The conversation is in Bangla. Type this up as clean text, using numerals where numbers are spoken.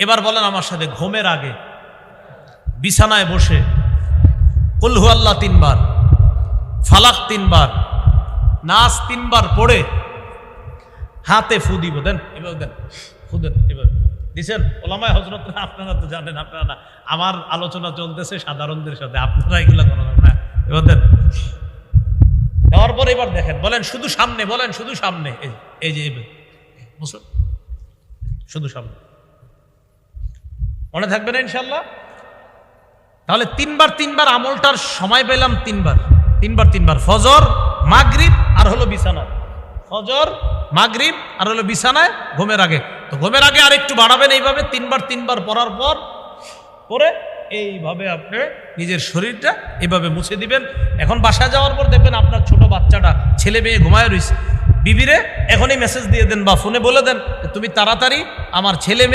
এবার বলেন আমার সাথে, ঘুমের আগে বিছানায় বসে কুল হু আল্লাহ 3 বার, ফালাক 3 বার, নাস 3 বার পড়ে হাতে ফু দিব। দেন, এভাবে দেন, ফু দেন, এভাবে দিচ্ছেন। ওলামায়ে হযরতরা, আপনারা তো জানেন, আপনারা না, আমার আলোচনা চলতেছে সাধারণদের সাথে, আপনারা এগুলো করেন না। এবার দেন, দেওয়ার পর এবার দেখেন, বলেন শুধু সামনে, বলেন শুধু সামনে, এই যে বুঝুন, শুধু সামনে। মনে থাকবে না ইনশাল্লাহ? তাহলে 3 বার 3 বার আমলটার সময় পেলাম, 3 বার 3 বার, ফজর, মাগরিব আর হলো বিছানায়, ফজর, মাগরিব আর হলো বিছানায় ঘুমের আগে। তো ঘুমের আগে আরেকটু বাড়াবেন, এইভাবে 3 বার পড়ার পর পরে এইভাবে আপনি নিজের শরীরটা এভাবে মুছে দিবেন। এখন বাসায় যাওয়ার পর দেখবেন আপনার ছোট বাচ্চাটা, ছেলে মেয়ে ঘুমায় রয়েছে, বিবিরে এখনই মেসেজ দিয়ে দেন বা ফোনে বলে দেন, তুমি তাড়াতাড়ি আমার ছেলে